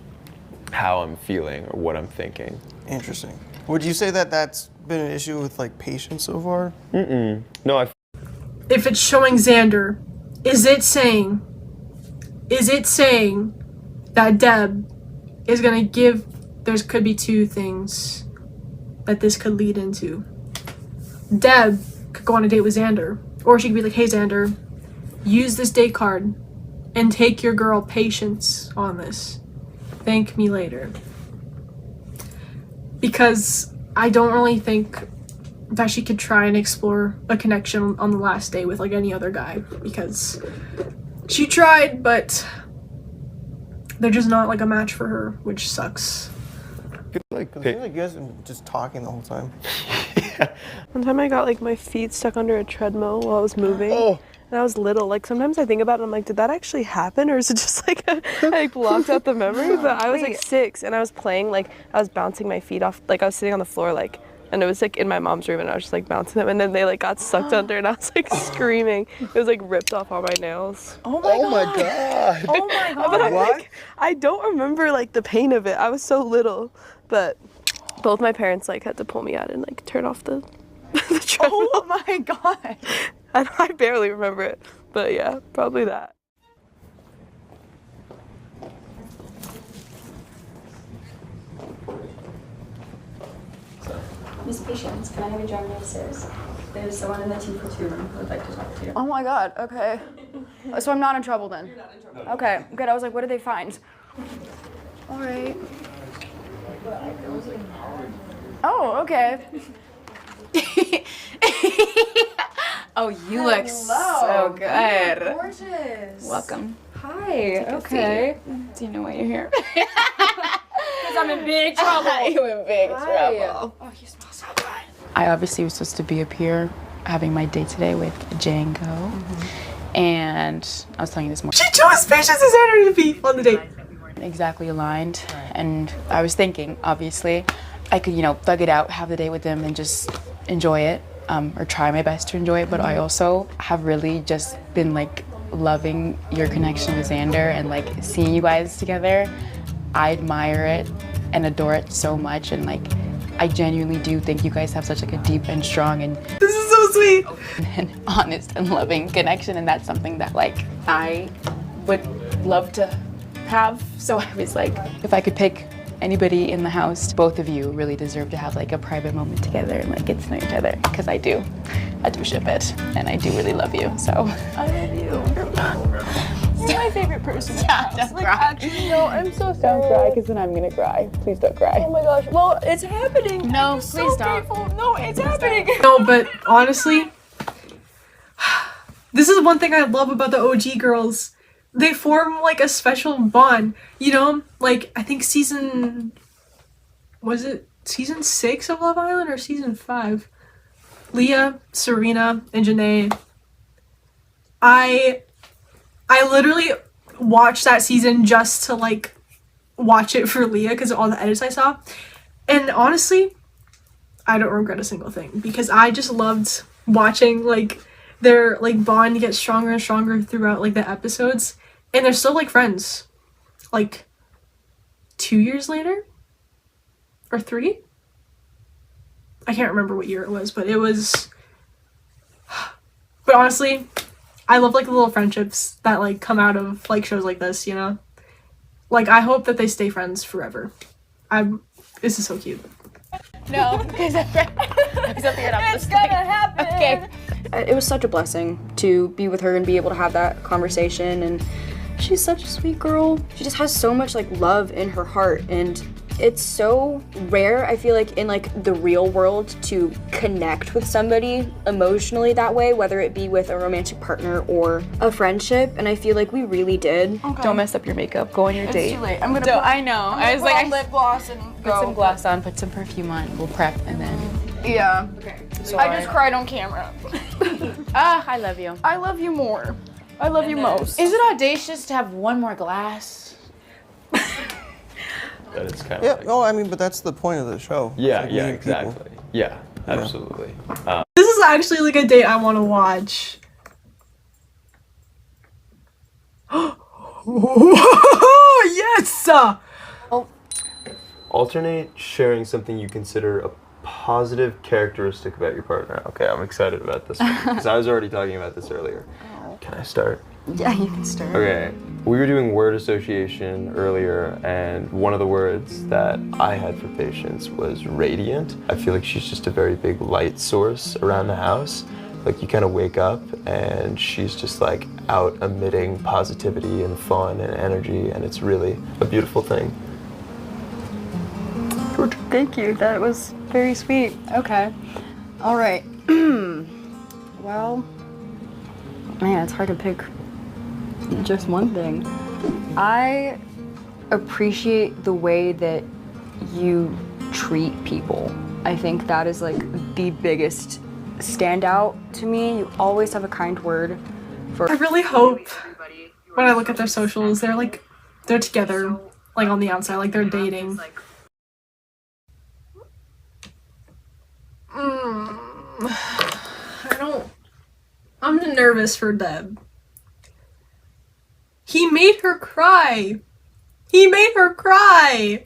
Speaker 11: how I'm feeling or what I'm thinking.
Speaker 12: Interesting. Would you say that that's been an issue with like patience so far?
Speaker 11: No,
Speaker 1: If it's showing Xander, is it saying that Deb is gonna give, there could be two things that this could lead into. Deb could go on a date with Xander, or she could be like, hey Xander, use this date card and take your girl Patience on this. Thank me later. Because I don't really think that she could try and explore a connection on the last day with like any other guy, because she tried, but they're just not like a match for her, which sucks.
Speaker 12: I feel like you guys have been just talking the whole time.
Speaker 8: One time I got like my feet stuck under a treadmill while I was moving.
Speaker 12: Oh.
Speaker 8: And I was little. Like sometimes I think about it, I'm like, did that actually happen, or is it just like I like blocked out the memory? But I was like 6 and I was playing, like I was bouncing my feet off, like I was sitting on the floor, like, and it was like in my mom's room and I was just like bouncing them, and then they like got sucked under and I was like screaming. It was like ripped off all my nails.
Speaker 12: Oh my god.
Speaker 8: Oh my god. But like, I don't remember like the pain of it. I was so little, but both my parents like had to pull me out and like turn off the treadmill.
Speaker 10: Oh my god.
Speaker 8: And I barely remember it, but yeah, probably that.
Speaker 13: Miss Patience, can I have you drive me upstairs? There's someone in the 242 room who would like to talk to you.
Speaker 10: Oh my god, okay. So I'm not in trouble then? You're not in trouble. Okay, good. I was like, what did they find? All right. Oh, okay.
Speaker 4: Oh, you look so good.
Speaker 10: Gorgeous.
Speaker 4: Welcome.
Speaker 10: Hi, okay.
Speaker 4: Do you know why you're here?
Speaker 10: Because I'm in big trouble.
Speaker 4: You're in big
Speaker 10: trouble. Oh, you smell so good.
Speaker 4: I obviously was supposed to be up here having my date today with Django. And I was telling you this morning.
Speaker 1: She chose Patience and Xander to be on the date.
Speaker 4: Exactly aligned. And I was thinking, obviously, I could, you know, thug it out, have the day with them, and just enjoy it, or try my best to enjoy it. But I also have really just been like loving your connection with Xander and like seeing you guys together. I admire it and adore it so much, and like I genuinely do think you guys have such like a deep and strong and
Speaker 1: this is so sweet
Speaker 4: and honest and loving connection, and that's something that like I would love to have. So I was like, if I could pick anybody in the house, both of you really deserve to have like a private moment together and like get to know each other, because I do ship it, and I do really love you. So
Speaker 8: I love you. You're my favorite person.
Speaker 4: yeah, don't
Speaker 8: Like,
Speaker 4: cry.
Speaker 8: actually, no, I'm so sorry.
Speaker 4: Don't cry, because then I'm gonna cry. Please don't cry.
Speaker 8: Oh my gosh. Well, it's happening.
Speaker 4: No,
Speaker 8: I'm
Speaker 4: please
Speaker 8: so
Speaker 4: don't.
Speaker 8: grateful. No, it's happening.
Speaker 1: No, but honestly, this is one thing I love about the OG girls. They form like a special bond, you know? Like, I think was it season 6 of Love Island or season 5? Leah, Serena, and Janae. I literally watched that season just to like watch it for Leah because of all the edits I saw. And honestly, I don't regret a single thing, because I just loved watching like their like bond get stronger and stronger throughout like the episodes, and they're still like friends like 2 years later or 3. I can't remember what year it was, but it was, but honestly, I love like the little friendships that like come out of like shows like this, you know? Like, I hope that they stay friends forever. This is so cute.
Speaker 10: No, because it's gonna happen.
Speaker 4: Okay.
Speaker 10: It was such a blessing to be with her and be able to have that conversation, and she's such a sweet girl. She just has so much like love in her heart, and it's so rare, I feel like, in like the real world to connect with somebody emotionally that way, whether it be with a romantic partner or a friendship, and I feel like we really did.
Speaker 4: Okay. Don't mess up your makeup. Go on your date.
Speaker 10: It's too late. I'm gonna
Speaker 4: I know. I was like,
Speaker 10: lip gloss and
Speaker 4: put some gloss on, put some perfume on. We'll prep and then.
Speaker 10: Yeah.
Speaker 4: Okay.
Speaker 10: I just cried on camera.
Speaker 4: I love you.
Speaker 10: I love you more. I love you most.
Speaker 4: Is it audacious to have one more glass?
Speaker 11: That it's kind of
Speaker 12: Yeah,
Speaker 11: like,
Speaker 12: no, I mean, but that's the point of the show.
Speaker 11: yeah,
Speaker 12: Like,
Speaker 11: yeah,
Speaker 12: meeting people.
Speaker 11: exactly. Yeah, absolutely.
Speaker 1: This is actually like a date I want to watch. Yes!
Speaker 9: Alternate sharing something you consider a positive characteristic about your partner. Okay, I'm excited about this one because I was already talking about this earlier. Can I start?
Speaker 10: Yeah, you can start.
Speaker 9: Okay, we were doing word association earlier, and one of the words that I had for Patience was radiant. I feel like she's just a very big light source around the house. Like you kind of wake up and she's just like out emitting positivity and fun and energy, and it's really a beautiful thing.
Speaker 10: Thank you. That was very sweet. Okay. All right. Well, man, it's hard to pick just one thing. I appreciate the way that you treat people. I think that is like the biggest standout to me. You always have a kind word for.
Speaker 1: I really hope when I look at their socials, they're together, like on the outside, like they're dating. I'm nervous for Deb. He made her cry. He made her cry.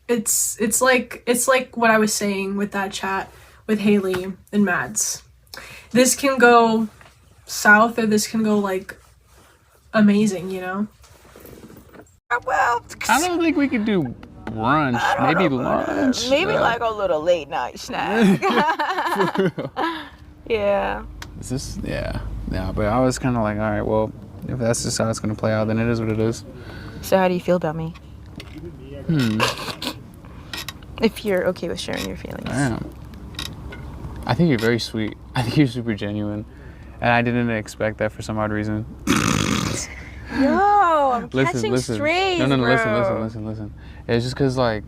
Speaker 1: It's like what I was saying with that chat with Haley and Mads. This can go south or this can go like amazing, you know?
Speaker 6: I don't think we could do brunch. Maybe lunch.
Speaker 5: Maybe like a little late night snack. Yeah.
Speaker 6: Is this? Yeah. But I was kind of like, all right, well, if that's just how it's gonna play out, then it is what it is.
Speaker 5: So how do you feel about me? If you're okay with sharing your feelings.
Speaker 6: I am. I think you're very sweet. I think you're super genuine, and I didn't expect that for some odd reason.
Speaker 5: Yo, I'm catching strays,
Speaker 6: No,
Speaker 5: bro.
Speaker 6: listen. It's just because, like,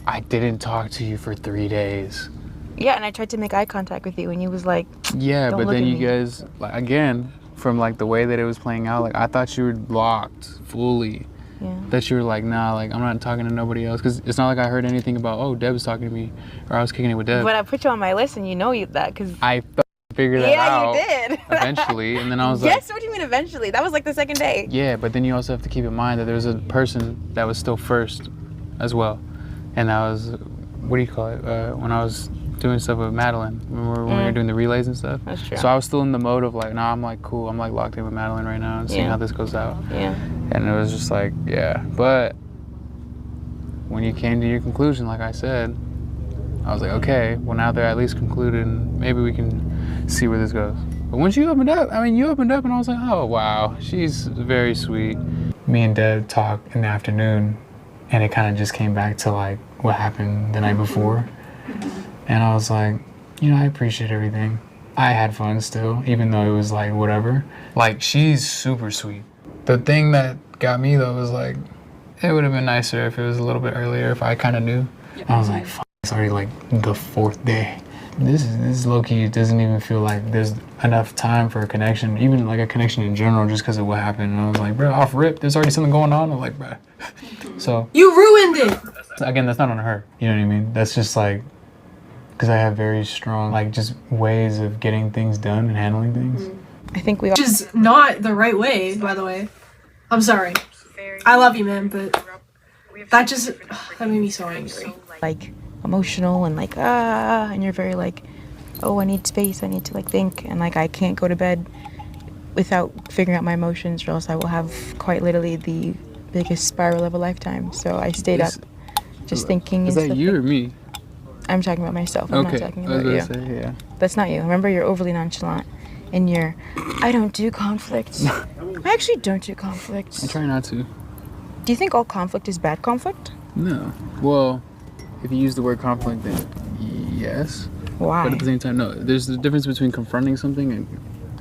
Speaker 6: I didn't talk to you for 3 days.
Speaker 5: Yeah, and I tried to make eye contact with you, and you was like,
Speaker 6: Yeah,
Speaker 5: "Don't
Speaker 6: but
Speaker 5: look
Speaker 6: then
Speaker 5: at
Speaker 6: you
Speaker 5: me."
Speaker 6: guys, like, again, from, like, the way that it was playing out, like, I thought you were locked fully.
Speaker 5: Yeah.
Speaker 6: That you were like, nah, like, I'm not talking to nobody else. Because it's not like I heard anything about, oh, Deb's talking to me, or I was kicking it with Deb.
Speaker 5: But I put you on my list, and you know that, because...
Speaker 6: I figured that out.
Speaker 5: Yeah, you did.
Speaker 6: Eventually, and then I was like...
Speaker 5: Yes, what do you mean eventually? That was like the second day.
Speaker 6: Yeah, but then you also have to keep in mind that there was a person that was still first as well. And that was, what do you call it, when I was doing stuff with Madeline. Remember when we were doing the relays and stuff?
Speaker 5: That's true.
Speaker 6: So I was still in the mode of like, nah, I'm like, cool, I'm like locked in with Madeline right now and seeing how this goes out.
Speaker 5: Yeah.
Speaker 6: And it was just like, yeah. But when you came to your conclusion, like I said, I was like, okay, well now they're at least concluded and maybe we can see where this goes. But once you opened up, I mean, you opened up and I was like, oh, wow, she's very sweet. Me and Deb talked in the afternoon and it kind of just came back to like what happened the night before. And I was like, you know, I appreciate everything. I had fun still, even though it was like whatever. Like, she's super sweet. The thing that got me though was like, it would have been nicer if it was a little bit earlier, if I kind of knew. I was like, fuck, it's already like the 4th day. This is low-key, it doesn't even feel like there's enough time for a connection, even like a connection in general, just because of what happened. And I was like, bro, off rip, there's already something going on. I'm like, bro. So.
Speaker 1: You ruined it!
Speaker 6: Again, that's not on her, you know what I mean? That's just like, because I have very strong, like, just ways of getting things done and handling things.
Speaker 5: I think we.
Speaker 1: Which is not the right way, by the way. I'm sorry. I love you, man, but that made me so angry.
Speaker 5: Like, emotional and like, and you're very like, oh, I need space, I need to like think, and like I can't go to bed without figuring out my emotions or else I will have quite literally the biggest spiral of a lifetime. So I stayed up just thinking.
Speaker 6: Is that you or me?
Speaker 5: I'm talking about myself. I'm not talking about you.
Speaker 6: Say, yeah.
Speaker 5: That's not you. Remember, you're overly nonchalant and you're, I don't do conflict. I actually don't do conflict.
Speaker 6: I try not to.
Speaker 5: Do you think all conflict is bad conflict?
Speaker 6: No. Well, if you use the word conflict, then yes.
Speaker 5: Why?
Speaker 6: But at the same time, no. There's the difference between confronting something and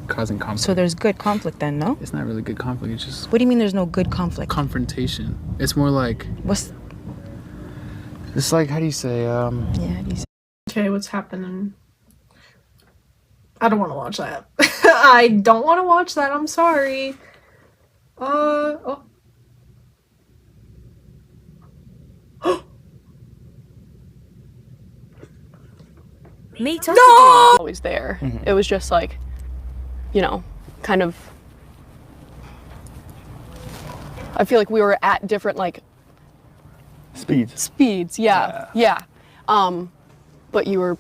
Speaker 6: causing conflict.
Speaker 5: So there's good conflict then, no?
Speaker 6: It's not really good conflict. It's just.
Speaker 5: What do you mean there's no good conflict?
Speaker 6: Confrontation. It's more like. It's like, how do you say?
Speaker 5: Yeah, how do you say?
Speaker 1: Okay, what's happening? I don't want to watch that. I don't want to watch that. I'm sorry. Oh.
Speaker 14: Me too.
Speaker 1: No!
Speaker 8: Always there. It was just like, you know, kind of. I feel like we were at different like speeds. Yeah. But you were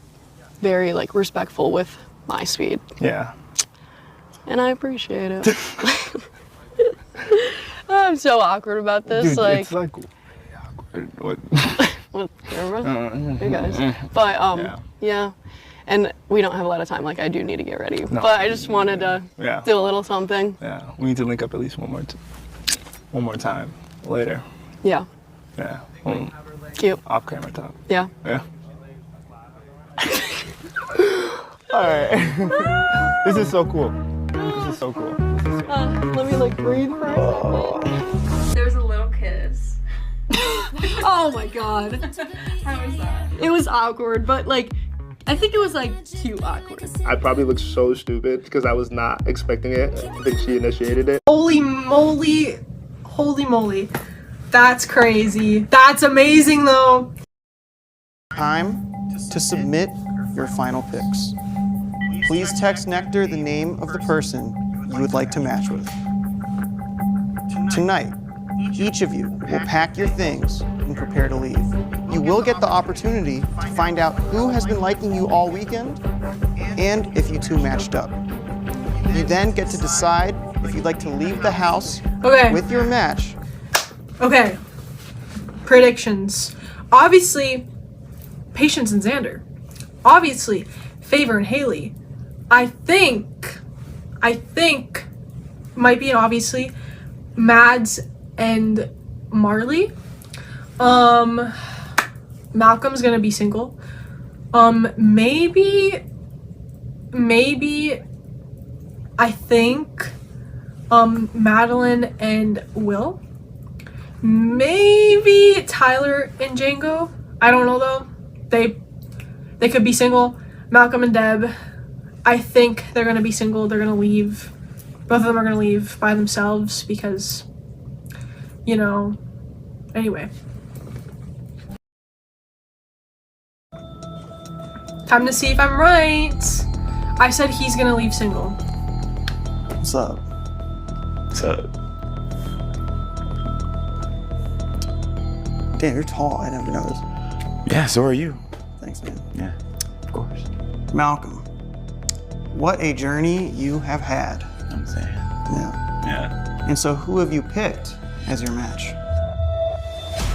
Speaker 8: very like respectful with my speed.
Speaker 12: Yeah.
Speaker 8: And I appreciate it. I'm so awkward about this.
Speaker 12: Dude,
Speaker 8: like,
Speaker 12: it's like awkward.
Speaker 8: with camera, you guys. But yeah. And we don't have a lot of time. Like, I do need to get ready.
Speaker 12: No.
Speaker 8: But I just wanted to do a little something.
Speaker 12: Yeah, we need to link up at least one more time later.
Speaker 8: Yeah.
Speaker 12: Yeah.
Speaker 8: Cute.
Speaker 12: Off camera talk.
Speaker 8: Yeah.
Speaker 12: Yeah. All right. This is so cool. This is so cool.
Speaker 8: Let me like breathe for a second.
Speaker 13: There was a little kiss.
Speaker 8: Oh my god.
Speaker 13: How was that?
Speaker 8: It was awkward, but like, I think it was like too awkward.
Speaker 12: I probably looked so stupid because I was not expecting it. I think she initiated it.
Speaker 1: Holy moly. Holy moly. That's crazy. That's amazing though.
Speaker 12: Time to submit your final picks. Please text Nectar the name of the person you would like to match with. Tonight, each of you will pack your things and prepare to leave. You will get the opportunity to find out who has been liking you all weekend and if you two matched up. You then get to decide if you'd like to leave the house with your match.
Speaker 1: Okay. Predictions. Obviously, Patience and Xander. Obviously, Favor and Haley. I think, might be an obviously, Mads and Marley. Malcolm's gonna be single. Maybe, I think, Madeline and Will. Maybe Tyler and Django. I don't know though. They could be single. Malcolm and Deb. I think they're gonna be single. They're gonna leave. Both of them are gonna leave by themselves because, you know. Anyway. Time to see if I'm right. I said he's gonna leave single.
Speaker 12: What's up?
Speaker 11: What's up?
Speaker 12: Damn, you're tall. I never noticed.
Speaker 11: Yeah, so are you.
Speaker 12: Thanks, man.
Speaker 11: Yeah, of course.
Speaker 12: Malcolm, what a journey you have had.
Speaker 11: I'm saying.
Speaker 12: Yeah.
Speaker 11: Yeah.
Speaker 12: And so who have you picked as your match?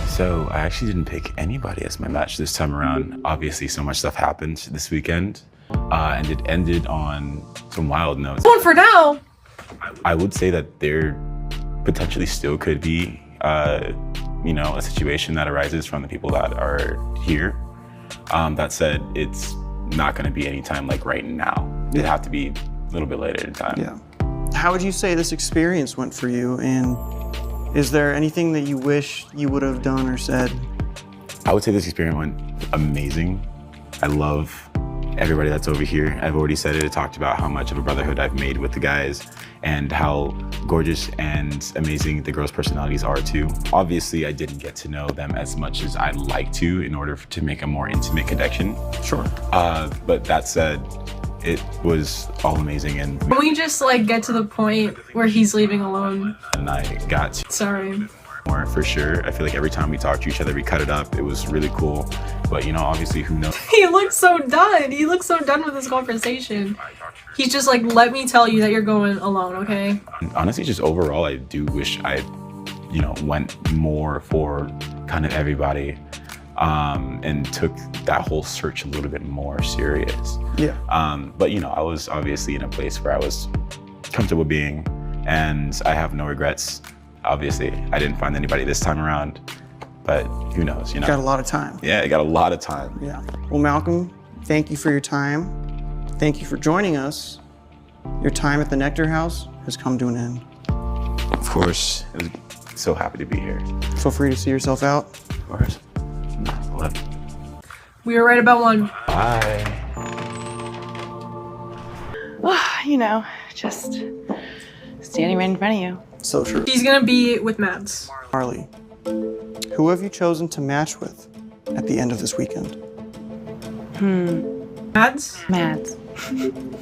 Speaker 11: So I actually didn't pick anybody as my match this time around. Obviously, so much stuff happened this weekend, and it ended on some wild notes.
Speaker 1: One for now.
Speaker 11: I would say that there potentially still could be, you know, a situation that arises from the people that are here. That said, it's not going to be anytime like right now. It'd have to be a little bit later in time.
Speaker 12: Yeah. How would you say this experience went for you? And is there anything that you wish you would have done or said?
Speaker 11: I would say this experience went amazing. I love everybody that's over here. I've already said it. I talked about how much of a brotherhood I've made with the guys and how gorgeous and amazing the girls' personalities are too. Obviously, I didn't get to know them as much as I'd like to in order to make a more intimate connection.
Speaker 12: Sure.
Speaker 11: But that said, it was all amazing, and
Speaker 1: Can we just like get to the point where he's leaving alone?
Speaker 11: I got to
Speaker 1: Sorry.
Speaker 11: more for sure. I feel like every time we talked to each other, we cut it up. It was really cool. But you know, obviously, who knows?
Speaker 1: He looks so done. He looks so done with this conversation. He's just like, let me tell you that you're going alone, okay?
Speaker 11: Honestly, just overall, I do wish I, you know, went more for kind of everybody, and took that whole search a little bit more serious.
Speaker 12: Yeah.
Speaker 11: But you know, I was obviously in a place where I was comfortable being, and I have no regrets. Obviously, I didn't find anybody this time around, but who knows, you know?
Speaker 12: Got a lot of time.
Speaker 11: Yeah, I got a lot of time.
Speaker 12: Yeah. Well, Malcolm, thank you for your time. Thank you for joining us. Your time at the Nectar House has come to an end.
Speaker 11: Of course, I was so happy to be here.
Speaker 12: Feel free to see yourself out.
Speaker 11: Of course. Love you.
Speaker 1: We were right about one.
Speaker 11: Bye.
Speaker 4: you know, just standing right in front of you.
Speaker 12: So true.
Speaker 1: She's gonna be with Mads.
Speaker 12: Marley, who have you chosen to match with at the end of this weekend?
Speaker 1: Mads?
Speaker 4: Mads.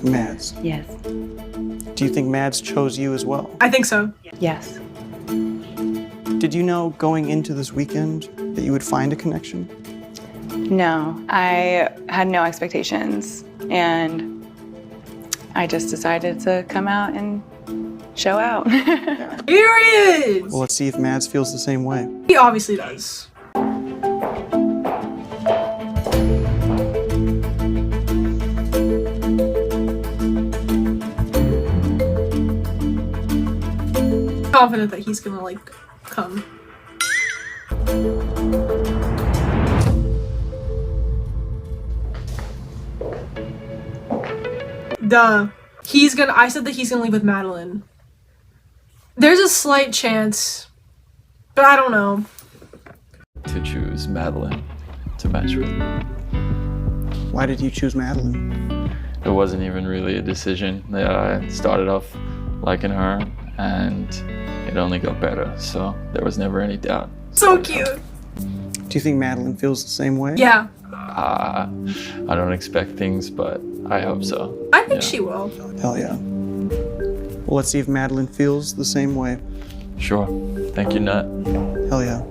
Speaker 12: Mads.
Speaker 4: Yes.
Speaker 12: Do you think Mads chose you as well?
Speaker 1: I think so.
Speaker 4: Yes.
Speaker 12: Did you know going into this weekend that you would find a connection?
Speaker 4: No, I had no expectations, and I just decided to come out and show out.
Speaker 1: Here he is!
Speaker 12: Well, let's see if Mads feels the same way.
Speaker 1: He obviously does. Confident that he's gonna like come. Duh. I said that he's gonna leave with Madeline. There's a slight chance, but I don't know.
Speaker 15: To choose Madeline to match with.
Speaker 12: Why did you choose Madeline?
Speaker 15: It wasn't even really a decision. I started off liking her and it only got better, so there was never any doubt.
Speaker 1: So cute.
Speaker 12: Do you think Madeline feels the same way?
Speaker 1: Yeah.
Speaker 15: I don't expect things, but I hope so.
Speaker 1: I think she will.
Speaker 12: Hell yeah. Well, let's see if Madeline feels the same way.
Speaker 15: Sure. Thank you, Nut.
Speaker 12: Hell yeah.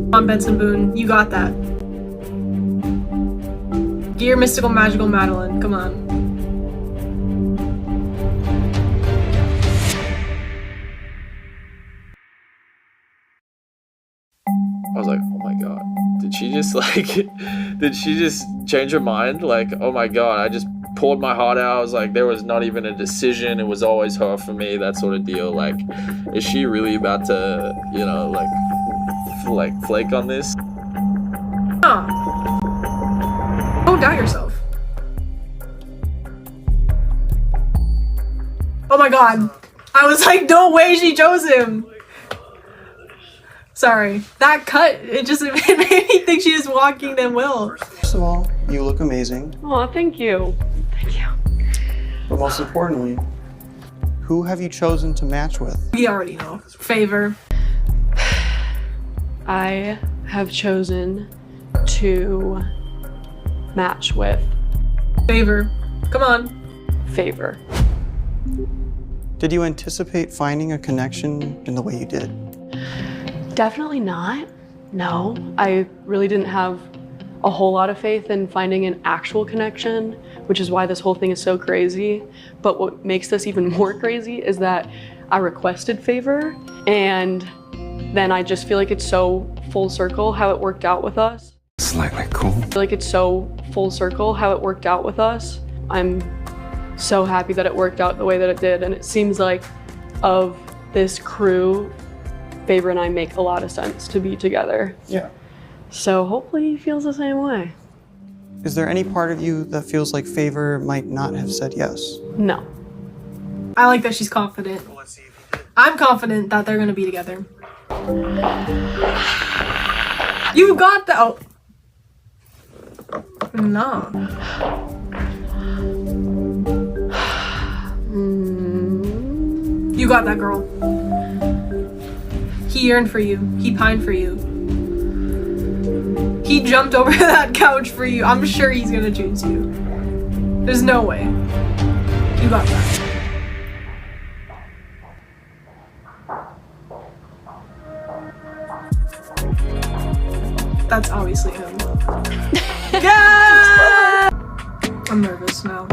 Speaker 1: Come on, Benson Boone, you got that. Get your mystical, magical Madeline. Come on.
Speaker 15: I was like, oh my god, did she just change her mind? Like, oh my god, I just poured my heart out. I was like, there was not even a decision. It was always her for me, that sort of deal. Like, is she really about to, you know, like flake on this?
Speaker 1: Huh. Don't doubt yourself. Oh my god. I was like, no way she chose him. Sorry. That cut, it made me think she was walking them Will.
Speaker 12: First of all, you look amazing.
Speaker 8: Oh, thank you. Thank you.
Speaker 12: But most importantly, who have you chosen to match with?
Speaker 1: We already know. Favor.
Speaker 8: I have chosen to match with
Speaker 1: Favor. Come on.
Speaker 8: Favor.
Speaker 12: Did you anticipate finding a connection in the way you did?
Speaker 8: Definitely not. No, I really didn't have a whole lot of faith in finding an actual connection, which is why this whole thing is so crazy. But what makes this even more crazy is that I requested favor, and then I just feel like it's so full circle how it worked out with us.
Speaker 11: Slightly cool.
Speaker 8: I feel like it's so full circle how it worked out with us. I'm so happy that it worked out the way that it did, and it seems like of this crew, Favor and I make a lot of sense to be together.
Speaker 12: Yeah.
Speaker 8: So hopefully he feels the same way.
Speaker 12: Is there any part of you that feels like Favor might not have said yes?
Speaker 8: No.
Speaker 1: I like that she's confident. I'm confident that they're gonna be together. You got that. Oh. No. You got that, girl. He yearned for you. He pined for you. He jumped over that couch for you. I'm sure he's gonna choose you. There's no way. You got that. That's obviously him. Yeah! I'm nervous now.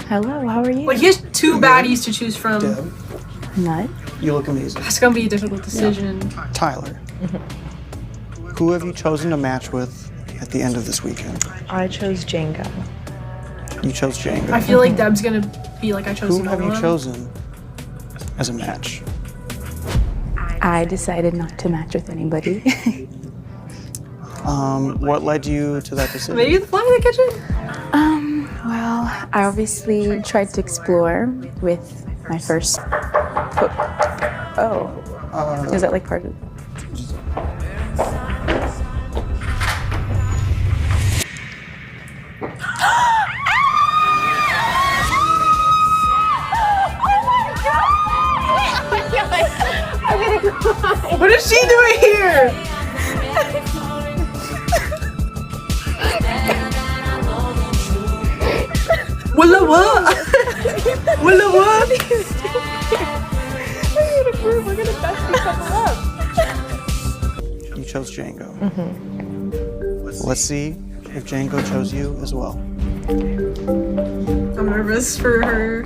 Speaker 4: Hello, how are you?
Speaker 1: Like, he has two baddies to choose from.
Speaker 12: Deb,
Speaker 4: Nut.
Speaker 12: you look amazing.
Speaker 1: It's gonna be a difficult decision.
Speaker 12: Tyler, who have you chosen to match with at the end of this weekend?
Speaker 5: I chose Jenga.
Speaker 12: You chose Jenga.
Speaker 1: I feel like Deb's gonna be like, I chose
Speaker 12: Who have
Speaker 1: another
Speaker 12: you
Speaker 1: one.
Speaker 12: chosen as a match?
Speaker 4: I decided not to match with anybody.
Speaker 12: What led you to that decision?
Speaker 1: Maybe the fly in the kitchen?
Speaker 4: Well, I obviously tried to explore with my first foot. Oh. Is that like part of it?
Speaker 1: What is she doing here? Willa what? Willa what?
Speaker 4: We're gonna best each other up.
Speaker 12: You chose Django. Let's see if Django chose you as well.
Speaker 1: I'm nervous for her.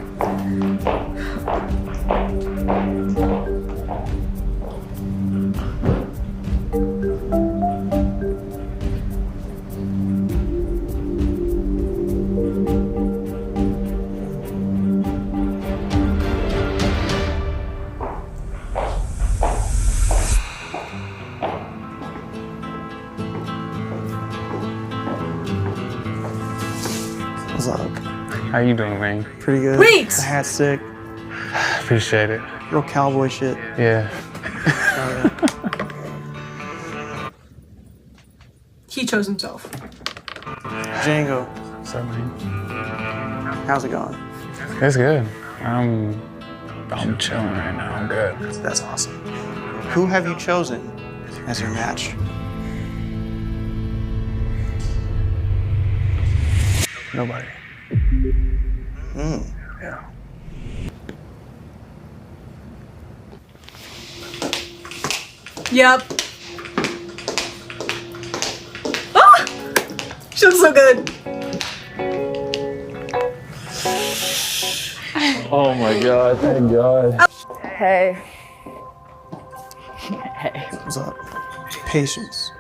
Speaker 12: What's up?
Speaker 6: How you doing, man?
Speaker 12: Pretty good.
Speaker 1: Wait!
Speaker 12: The hat's sick.
Speaker 6: Appreciate it.
Speaker 12: Real cowboy shit.
Speaker 6: Yeah.
Speaker 1: He chose himself.
Speaker 12: Django,
Speaker 6: What's up, man?
Speaker 12: how's it going?
Speaker 6: It's good. I'm chilling right now. I'm good.
Speaker 12: That's awesome. Who have you chosen as your match?
Speaker 6: Nobody. Yeah.
Speaker 1: Yep. Ah! She looks so good.
Speaker 15: Oh my god, thank god.
Speaker 10: Hey.
Speaker 12: What's up? Patience.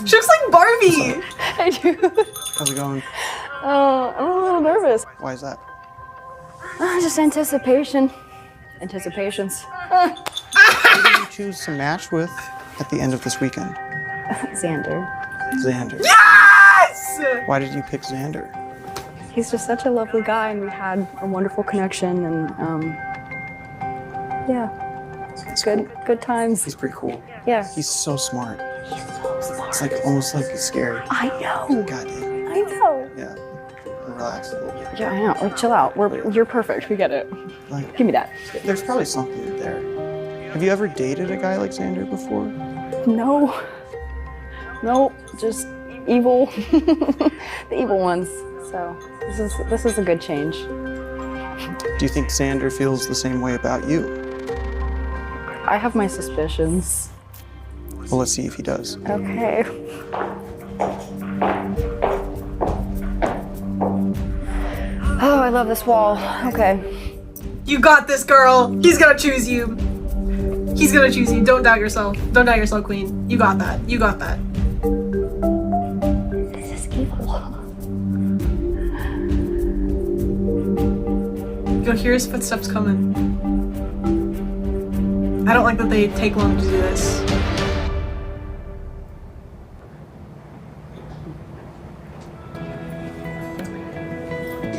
Speaker 1: She looks like Barbie.
Speaker 10: I do.
Speaker 12: How's it going?
Speaker 10: I'm a little nervous.
Speaker 12: Why is that?
Speaker 10: Just anticipation. Anticipations.
Speaker 12: Who did you choose to match with at the end of this weekend?
Speaker 10: Xander.
Speaker 12: Xander.
Speaker 1: Yes!
Speaker 12: Why did you pick Xander?
Speaker 10: He's just such a lovely guy, and we had a wonderful connection, and yeah, good times.
Speaker 12: He's pretty cool.
Speaker 10: Yeah.
Speaker 12: He's so smart. It's like almost like scary.
Speaker 10: I know.
Speaker 12: God damn.
Speaker 10: I know.
Speaker 12: Yeah. Relax a little bit.
Speaker 10: Yeah, I know. Like, chill out. You're perfect. We get it.
Speaker 12: Like,
Speaker 10: Give me that.
Speaker 12: there's probably something there. Have you ever dated a guy like Xander before?
Speaker 10: No. No, just evil. The evil ones. So this is a good change.
Speaker 12: Do you think Xander feels the same way about you?
Speaker 10: I have my suspicions.
Speaker 12: Well, let's see if he does.
Speaker 10: Okay. Oh, I love this wall. Okay.
Speaker 1: You got this, girl. He's gonna choose you. He's gonna choose you. Don't doubt yourself. Don't doubt yourself, queen. You got that. You got that.
Speaker 10: This is evil.
Speaker 1: You'll hear his footsteps coming. I don't like that they take long to do this.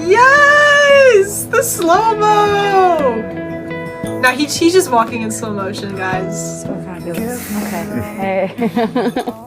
Speaker 1: Yes! The slow-mo! Now he's just walking in slow motion, guys.
Speaker 10: So fabulous. Okay. Hey.